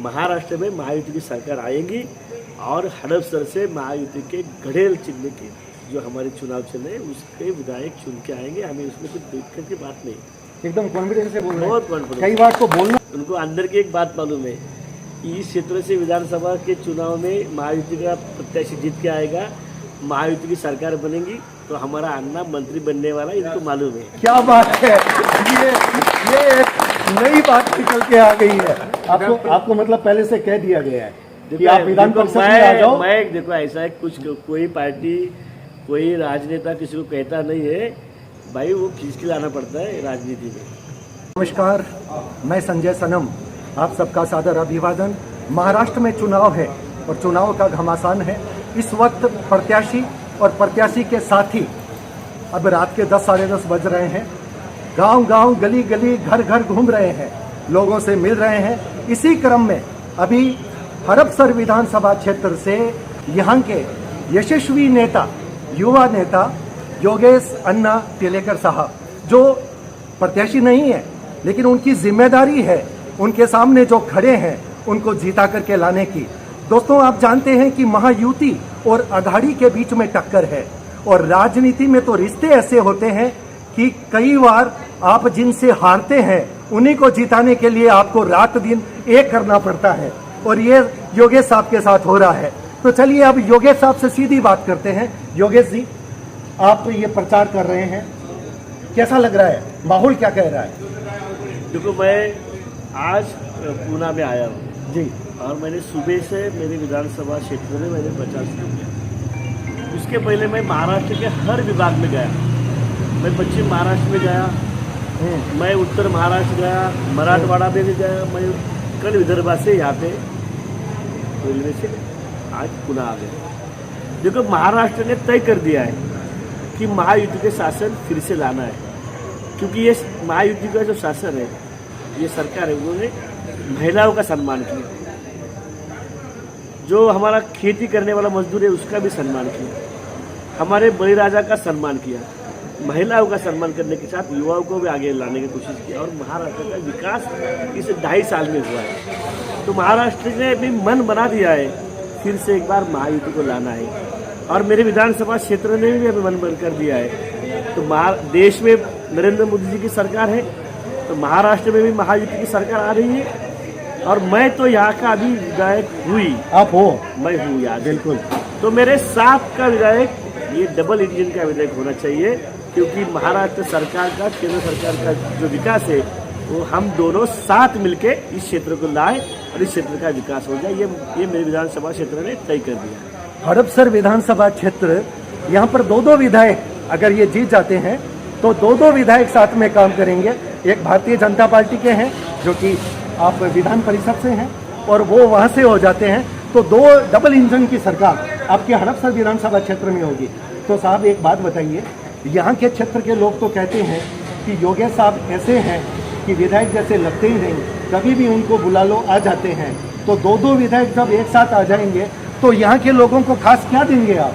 महाराष्ट्र में महायुति की सरकार आएगी और हड़पसर से महायुति के घड़ेल चिन्ह के जो हमारे चुनाव चिन्ह है उसके विधायक चुन के आएंगे। हमें उसमें कुछ दिक्कत की बात नहीं, एकदम कॉन्फिडेंस से बोल रहे हैं। बहुत कॉन्फिडेंस। कई बार तो बोलना उनको अंदर की एक बात मालूम है कि इस क्षेत्र से विधानसभा के चुनाव में महायुति का प्रत्याशी जीत के आएगा, महायुति की सरकार बनेगी तो हमारा अन्ना मंत्री बनने वाला इनको मालूम है। क्या बात है, ये एक नई बात निकल के आ गई है। आपको मतलब पहले से कह दिया गया है कि आप विधान परिषद में आ जाओ। मैं देखो ऐसा है, कुछ कोई पार्टी कोई राजनेता किसी को कहता नहीं है भाई, वो खींच के लाना पड़ता है राजनीति में। नमस्कार, मैं संजय सनम, आप सबका सादर अभिवादन। महाराष्ट्र में चुनाव है और चुनाव का घमासान है। इस वक्त प्रत्याशी और प्रत्याशी के साथी अब रात के 10 साढ़े 10 बज रहे हैं। गांव-गांव, गली-गली, घर-घर घूम रहे हैं, लोगों से मिल रहे हैं। इसी क्रम में अभी हड़पसर विधानसभा क्षेत्र से यहाँ के यशस्वी नेता, युवा नेता योगेश अन्ना टिलेकर साहब, जो प्रत्याशी नहीं है लेकिन उनकी जिम्मेदारी है उनके सामने जो खड़े हैं उनको जीता करके लाने की। दोस्तों, आप जानते हैं कि महायुति और अघाड़ी के बीच में टक्कर है और राजनीति में तो रिश्ते ऐसे होते हैं कि कई बार आप जिनसे हारते हैं उन्हीं को जिताने के लिए आपको रात दिन एक करना पड़ता है और ये योगेश साहब के साथ हो रहा है। तो चलिए अब योगेश साहब से सीधी बात करते हैं। योगेश जी, आप ये प्रचार कर रहे हैं, कैसा लग रहा है, माहौल क्या कह रहा है? देखो, मैं आज पूना में आया हूँ जी, और मैंने सुबह से मेरे विधानसभा क्षेत्र में मैंने प्रचार शुरू किया। उसके पहले मैं महाराष्ट्र के हर विभाग में गया। मैं पश्चिम महाराष्ट्र में गया, मैं उत्तर महाराष्ट्र गया, मराठवाड़ा में भी गया। मैं कल विदर्भा से यहाँ पे रेलवे से आज पुणे आ गया। देखो, महाराष्ट्र ने तय कर दिया है कि महायुति के शासन फिर से लाना है, क्योंकि ये महायुति का जो शासन है, ये सरकार है, उन्होंने महिलाओं का सम्मान किया, जो हमारा खेती करने वाला मजदूर है उसका भी सम्मान किया, हमारे बलिराजा का सम्मान किया, महिलाओं का सम्मान करने के साथ युवाओं को भी आगे लाने की कोशिश की और महाराष्ट्र का विकास इस 2.5 साल में हुआ है। तो महाराष्ट्र ने भी मन बना दिया है फिर से एक बार महायुति को लाना है और मेरे विधानसभा क्षेत्र ने भी अभी मन बन कर दिया है। तो देश में नरेंद्र मोदी जी की सरकार है, तो महाराष्ट्र में भी महायुति की सरकार आ रही है और मैं तो यहाँ का अभी विधायक हुई। आप हो? मैं हूँ यार, बिल्कुल। तो मेरे साथ का विधायक ये डबल इंजन का विधायक होना चाहिए, क्योंकि महाराष्ट्र सरकार का, केंद्र सरकार का जो विकास है वो हम दोनों साथ मिलके इस क्षेत्र को लाए और इस क्षेत्र का विकास हो जाए। ये मेरे विधानसभा क्षेत्र ने तय कर दिया। हड़पसर विधानसभा क्षेत्र, यहाँ पर 2 विधायक अगर ये जीत जाते हैं तो 2 विधायक साथ में काम करेंगे। एक भारतीय जनता पार्टी के हैं जो कि आप विधान परिषद से हैं और वो वहाँ से हो जाते हैं, तो 2 डबल इंजन की सरकार आपके हड़पसर विधानसभा क्षेत्र में होगी। तो साहब एक बात बताइए, यहाँ के क्षेत्र के लोग तो कहते हैं कि योगेश साहब ऐसे हैं कि विधायक जैसे लगते ही नहीं, कभी भी उनको बुला लो आ जाते हैं। तो 2 विधायक जब एक साथ आ जाएंगे तो यहाँ के लोगों को खास क्या देंगे आप?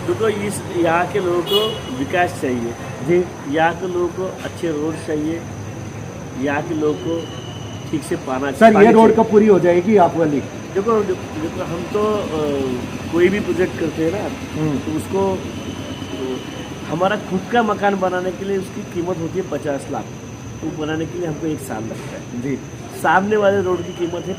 तो इस यहाँ के लोगों को विकास चाहिए जी, यहाँ के लोगों को अच्छे रोड चाहिए, यहाँ के लोगों को ठीक से पाना सर ये रोड कब पूरी हो जाएगी आप वाली? देखो हम तो कोई भी प्रोजेक्ट करते हैं ना, तो उसको हमारा खुद का मकान बनाने के लिए उसकी कीमत होती है 50 लाख, तो बनाने के लिए हमको 1 साल लगता है जी। सामने वाले रोड की कीमत है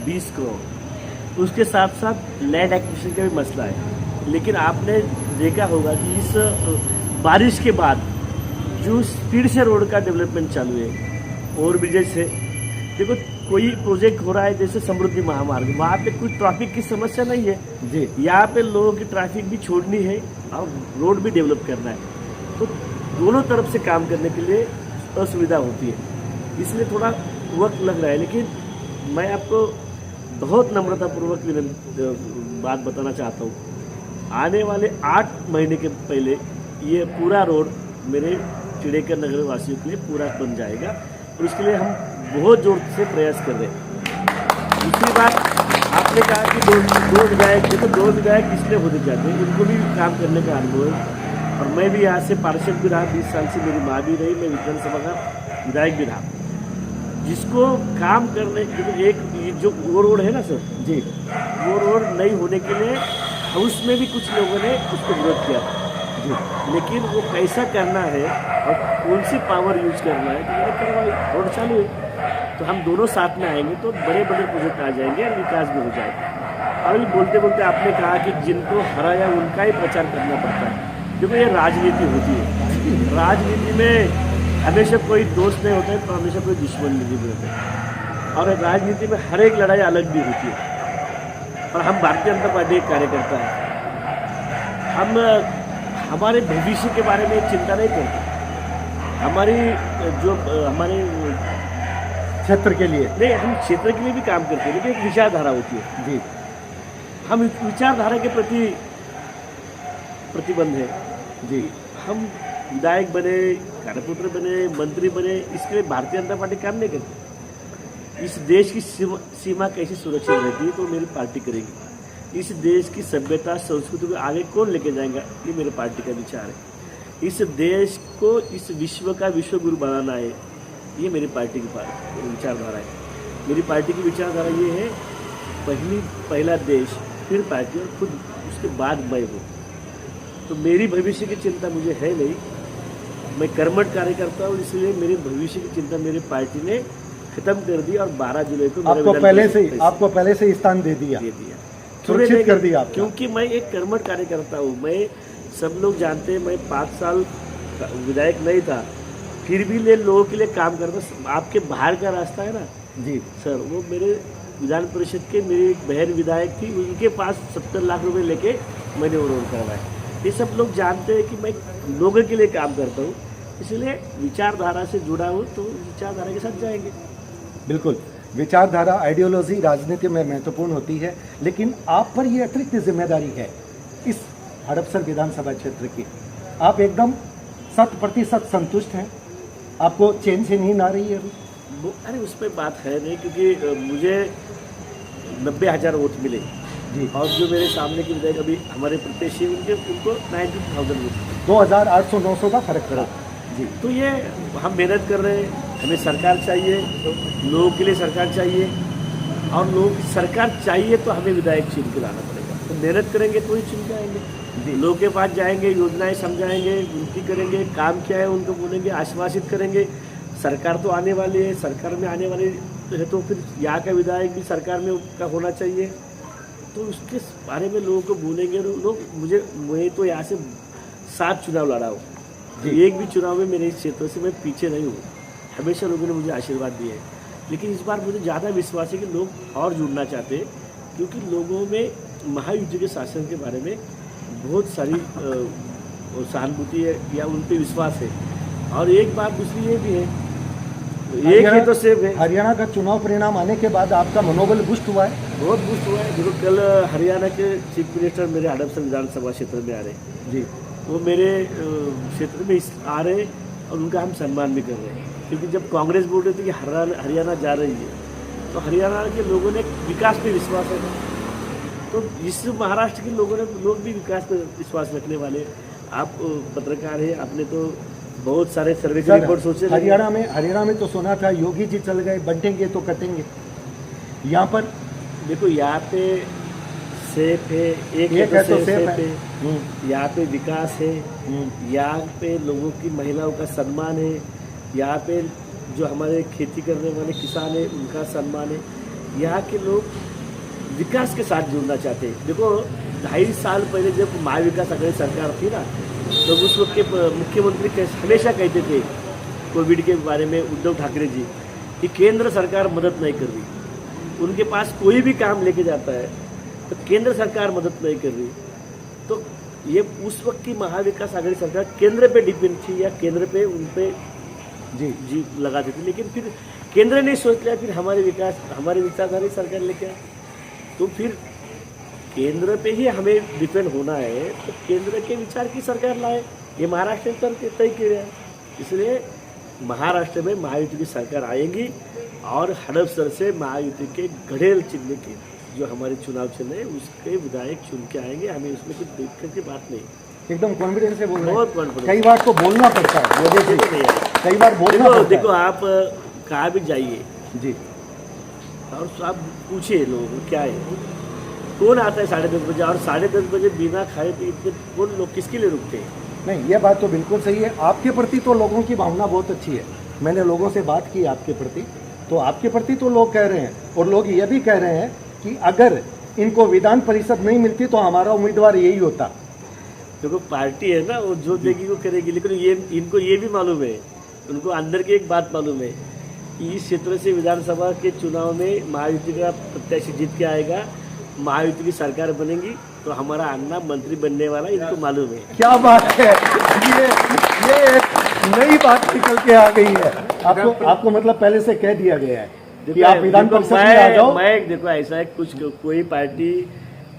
20 करोड़। उसके साथ साथ लैंड एक्विजिशन का भी मसला है। लेकिन आपने देखा होगा कि इस बारिश के बाद जो स्पीड से रोड का डेवलपमेंट चालू है, ओवर ब्रिजेज है। देखो, कोई प्रोजेक्ट हो रहा है जैसे समृद्धि महामार्ग, वहाँ पे कोई ट्रैफिक की समस्या नहीं है जी। यहाँ पे लोगों की ट्रैफिक भी छोड़नी है और रोड भी डेवलप करना है, तो दोनों तरफ से काम करने के लिए असुविधा होती है, इसलिए थोड़ा वक्त लग रहा है। लेकिन मैं आपको बहुत नम्रतापूर्वक बात बताना चाहता हूँ, आने वाले 8 महीने के पहले ये पूरा रोड मेरे चिड़ेकर नगर वासियों के लिए पूरा बन जाएगा और उसके लिए हम बहुत जोर से प्रयास कर रहे हैं। दूसरी बात, आपने कहा कि दो विधायक, देखो 2 विधायक इसलिए होने चाहते हैं, उनको भी काम करने का अनुभव है और मैं भी यहाँ से पार्षद भी रहा, 20 साल से मेरी माँ भी रही, मैं विधानसभा का विधायक भी रहा। जिसको काम करने एक ये जो वो रोड है ना सर जी वो रोड नहीं होने के लिए हाउस में भी कुछ लोगों ने उसको विरोध किया जी लेकिन वो कैसा करना है और कौन सी पावर यूज करना है तो मैंने करवाई रोड चालू है तो हम दोनों साथ में आएंगे तो बड़े बड़े प्रोजेक्ट आ जाएंगे और विकास भी हो जाएगा। और अभी बोलते बोलते आपने कहा कि जिनको हराया उनका ही प्रचार करना पड़ता है क्योंकि ये राजनीति होती है। राजनीति में हमेशा कोई दोस्त नहीं होता है तो हमेशा कोई दुश्मन नहीं होता है और राजनीति में हर एक लड़ाई अलग भी होती है। और हम भारतीय जनता पार्टी के कार्यकर्ता हैं, हम हमारे भविष्य के बारे में चिंता नहीं करते। हमारी जो हमारे क्षेत्र के लिए नहीं हम क्षेत्र के लिए भी काम करते हैं लेकिन एक विचारधारा होती है। जी हम इस विचारधारा के प्रति प्रतिबंध है। जी हम विधायक बने कार्यपुत्र बने मंत्री बने इसके लिए भारतीय जनता पार्टी काम नहीं करती। इस देश की सीमा कैसे सुरक्षित रहती है तो मेरी पार्टी करेगी। इस देश की सभ्यता संस्कृति को आगे कौन लेके जाएगा ये मेरे पार्टी का विचार है। इस देश को इस विश्व का विश्व गुरु बनाना है ये मेरी पार्टी की विचारधारा है। मेरी पार्टी की विचारधारा ये है पहला देश फिर पार्टी और खुद उसके बाद मैं हूँ। तो मेरी भविष्य की चिंता मुझे है नहीं, मैं कर्मठ कार्यकर्ता हूँ इसलिए मेरे भविष्य की चिंता मेरी पार्टी ने खत्म कर दी और 12 जुलाई को आपको पहले से स्थान दे दिया सुरक्षित कर दिया आपका। क्योंकि मैं एक कर्मठ कार्यकर्ता हूँ। मैं सब लोग जानते हैं मैं 5 साल विधायक नहीं था फिर भी लोगों के लिए काम करता। आपके बाहर का रास्ता है ना जी सर वो मेरे विधान परिषद के मेरी एक बहन विधायक थी उनके पास 70 लाख रुपए लेके मैंने वो रोड करवाया। ये सब लोग जानते हैं कि मैं लोगों के लिए काम करता हूँ इसलिए विचारधारा से जुड़ा हूँ तो विचारधारा के साथ जाएंगे। बिल्कुल विचारधारा आइडियोलॉजी राजनीति में महत्वपूर्ण होती है लेकिन आप पर ये अतिरिक्त जिम्मेदारी है इस हड़पसर विधानसभा क्षेत्र की। आप एकदम 100% संतुष्ट हैं, आपको चैन से नींद आ रही है अभी? अरे उस पर बात है नहीं क्योंकि मुझे 90,000 वोट मिले जी और जो मेरे सामने के विधायक अभी हमारे प्रत्याशी उनको 90,000 वोट 2,800-900 का फर्क पड़ा जी। तो ये हम मेहनत कर रहे हैं। हमें सरकार चाहिए, लोगों के लिए सरकार चाहिए और लोगों की सरकार चाहिए तो हमें विधायक चुन के लाना पड़ेगा। तो मेहनत करेंगे तो ही चुन के आएंगे। लोगों के पास जाएंगे, योजनाएं समझाएंगे, विनती करेंगे, काम क्या है उनको बोलेंगे, आश्वासित करेंगे। सरकार तो आने वाली है, सरकार में आने वाली है तो फिर यहाँ का विधायक भी सरकार में का होना चाहिए। तो उसके बारे में लोगों को बोलेंगे लोग। मैं तो यहाँ से 7 चुनाव लड़ा हूँ, एक भी चुनाव में मेरे इस क्षेत्र से मैं पीछे नहीं हूँ। हमेशा लोगों ने मुझे आशीर्वाद दिए हैं लेकिन इस बार मुझे ज़्यादा विश्वास है कि लोग और जुड़ना चाहते हैं क्योंकि लोगों में महायुद्ध के शासन के बारे में बहुत सारी सहानुभूति है या उन पर विश्वास है। और एक बात दूसरी ये भी है एक ही तो सेफ है। हरियाणा का चुनाव परिणाम आने के बाद आपका मनोबल बुस्ट हुआ है? बहुत बुस्ट हुआ है। देखो कल हरियाणा के चीफ मिनिस्टर मेरे हड़पसर विधानसभा क्षेत्र में आ रहे जी, वो मेरे क्षेत्र में आ रहे और उनका हम सम्मान भी कर रहे हैं क्योंकि जब कांग्रेस बोल रही थी कि हरियाणा जा रही है तो हरियाणा के लोगों ने विकास पे विश्वास रखा। तो इस महाराष्ट्र के लोग भी विकास पे विश्वास रखने वाले। आप पत्रकार हैं, आपने तो बहुत सारे सर्वे के रिपोर्ट सोचे। हरियाणा में तो सुना था योगी जी चल गए, बंटेंगे तो कटेंगे। यहाँ पर देखो यहाँ पे सेफ है, एक है तो सेफ है। यहाँ पे विकास है, यहाँ पे लोगों की महिलाओं का सम्मान है, यहाँ पे जो हमारे खेती करने वाले किसान हैं उनका सम्मान है। यहाँ के लोग विकास के साथ जुड़ना चाहते हैं। देखो 2.5 साल पहले जब महाविकास अघाड़ी सरकार थी ना तो उस वक्त के मुख्यमंत्री हमेशा कहते थे कोविड के बारे में उद्धव ठाकरे जी कि केंद्र सरकार मदद नहीं कर रही। उनके पास कोई भी काम लेके जाता है तो केंद्र सरकार मदद नहीं कर रही। तो ये उस वक्त की महाविकास आघाड़ी सरकार केंद्र पे डिपेंड थी या केंद्र पे उन पे जी लगाती थी। लेकिन फिर केंद्र ने सोच लिया फिर हमारे विचारधारा सरकार लेके आए तो फिर केंद्र पे ही हमें डिपेंड होना है तो केंद्र के विचार की सरकार लाए। ये महाराष्ट्र में तय किया है। इसलिए महाराष्ट्र में महायुति की सरकार आएगी और हड़पसर से महायुति के घड़ेल चिन्ह की जो हमारे चुनाव चिन्ह है उसके विधायक चुन के आएंगे। हमें उसमें कुछ दिक्कत की बात नहीं, एकदम कॉन्फिडेंस से बोल रहे हैं। बहुत कॉन्फिडेंस। कई बार तो बोलना पड़ता है, कई बार बोलना पड़ता है। देखो आप कहाँ भी जाइए जी। और आप पूछिए लोगों को क्या है, कौन आता है 10:30 बजे, और 10:30 बजे बिना खाए पिए इतने कौन लोग किसके लिए रुकते हैं? नहीं, ये बात तो बिल्कुल सही है। आपके प्रति तो लोगों की भावना बहुत अच्छी है। मैंने लोगों से बात की आपके प्रति, तो आपके प्रति तो लोग कह रहे हैं, और लोग ये भी कह रहे हैं कि अगर इनको विधान परिषद नहीं मिलती तो हमारा उम्मीदवार यही होता। देखो पार्टी है ना, वो जो देगी वो करेगी, लेकिन ये इनको ये भी मालूम है, उनको अंदर की एक बात मालूम है कि इस क्षेत्र से विधानसभा के चुनाव में महायुति का प्रत्याशी जीत के आएगा, महायुति की सरकार बनेगी तो हमारा अन्ना मंत्री बनने वाला, इनको मालूम है। क्या बात है, ये एक नई बात निकल के आ गई है। आपको मतलब पहले से कह दिया गया है कि आप विधान परिषद में आ जाओ। मैं देखो ऐसा है, कुछ कोई पार्टी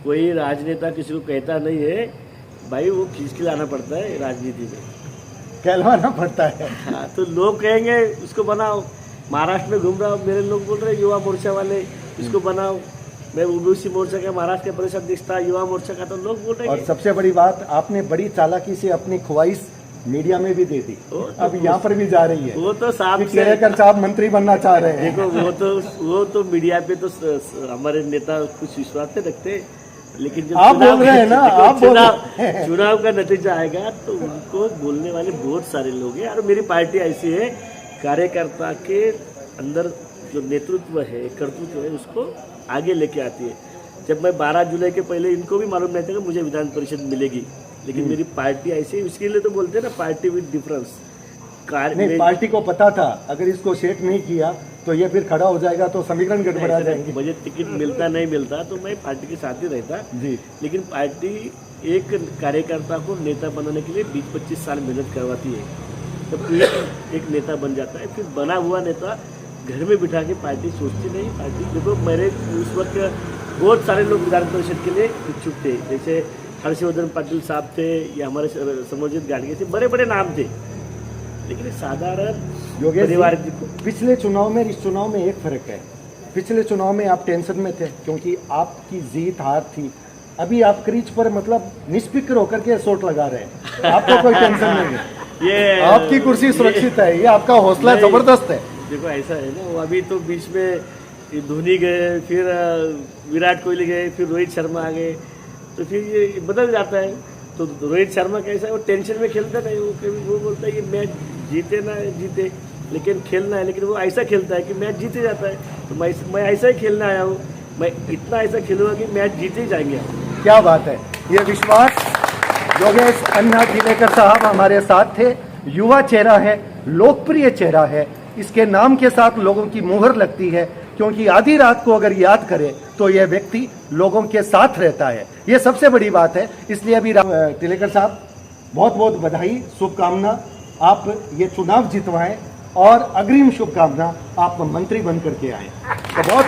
कोई राजनेता किसी को कहता नहीं है भाई, वो खींच के लाना पड़ता है राजनीति में, कहलवाना पड़ता है। हाँ, तो लोग कहेंगे उसको बनाओ। महाराष्ट्र में घूम रहा हूँ, मेरे लोग बोल रहे हैं युवा मोर्चा वाले इसको बनाओ। मैं ओबीसी मोर्चा का महाराष्ट्र का प्रदेश अध्यक्ष था, युवा मोर्चा का, तो लोग बोल रहे हैं। और सबसे बड़ी बात, आपने बड़ी चालाकी से अपनी ख्वाहिश मीडिया में भी दे दी, अब यहाँ पर भी जा रही है। वो तो साहब केलेकर साहब मंत्री बनना चाह रहे हैं। देखो वो तो मीडिया पे तो हमारे नेता कुछ विश्वास नहीं रखते, लेकिन जब आप बोल रहे हैं ना, आप चुनाव का नतीजा आएगा तो उनको बोलने वाले बहुत सारे लोग हैं। और मेरी पार्टी ऐसी है, कार्यकर्ता के अंदर जो नेतृत्व है, कर्तृत्व है, उसको आगे लेके आती है। जब मैं 12 जुलाई के पहले, इनको भी मालूम नहीं था कि मुझे विधान परिषद मिलेगी, लेकिन मेरी पार्टी ऐसी है, इसके लिए तो बोलते हैं ना पार्टी विद डिफरेंस। नहीं, पार्टी को पता था अगर इसको सेट नहीं किया तो ये फिर खड़ा हो जाएगा तो समीकरण गड़बड़ा जाएंगे। मुझे टिकट मिलता नहीं मिलता तो मैं पार्टी के साथ ही रहता जी, लेकिन पार्टी एक कार्यकर्ता को नेता बनाने के लिए 20-25 साल मेहनत करवाती है, तो फिर एक नेता बन जाता है। फिर बना हुआ नेता घर में बिठा के पार्टी सोचती नहीं। पार्टी देखो, मेरे उस वक्त बहुत सारे लोग विधान परिषद के लिए इच्छुक थे, जैसे हर्षवर्धन पाटिल साहब थे या हमारे समरजीत गाडगे थे, बड़े बड़े नाम थे, लेकिन साधारण परिवार। पिछले चुनाव में इस चुनाव में एक फर्क है। पिछले चुनाव में आप टेंशन में थे क्योंकि आपकी जीत हार थी। अभी आप क्रीज पर मतलब निष्फिक्र होकर के शॉट लगा रहे हैं, आपको कोई टेंशन नहीं है। ये आपकी कुर्सी सुरक्षित है, ये आपका हौसला जबरदस्त है। देखो ऐसा है ना, वो अभी तो बीच में धोनी गए, फिर विराट कोहली गए, फिर रोहित शर्मा आ गए, तो फिर ये बदल जाता है। तो रोहित शर्मा कैसा है, वो टेंशन में खेलता नहीं, वो बोलता है कि मैच जीते ना जीते लेकिन खेलना है, लेकिन वो ऐसा खेलता है कि मैच जीते जाता है। तो मैं ऐसा ही खेलने आया हूँ, मैं इतना ऐसा खेलूंगा कि मैच जीते ही जाएंगे। क्या बात है, ये विश्वास। योगेश अन्ना टिलेकर साहब हमारे साथ थे। युवा चेहरा है, लोकप्रिय चेहरा है, इसके नाम के साथ लोगों की मुहर लगती है, क्योंकि आधी रात को अगर याद करें तो यह व्यक्ति लोगों के साथ रहता है, ये सबसे बड़ी बात है। इसलिए अभी टिलेकर साहब बहुत बहुत बधाई, शुभकामना, आप ये चुनाव जितवाएं और अग्रिम शुभकामना, आप मंत्री बन करके आए। तो बहुत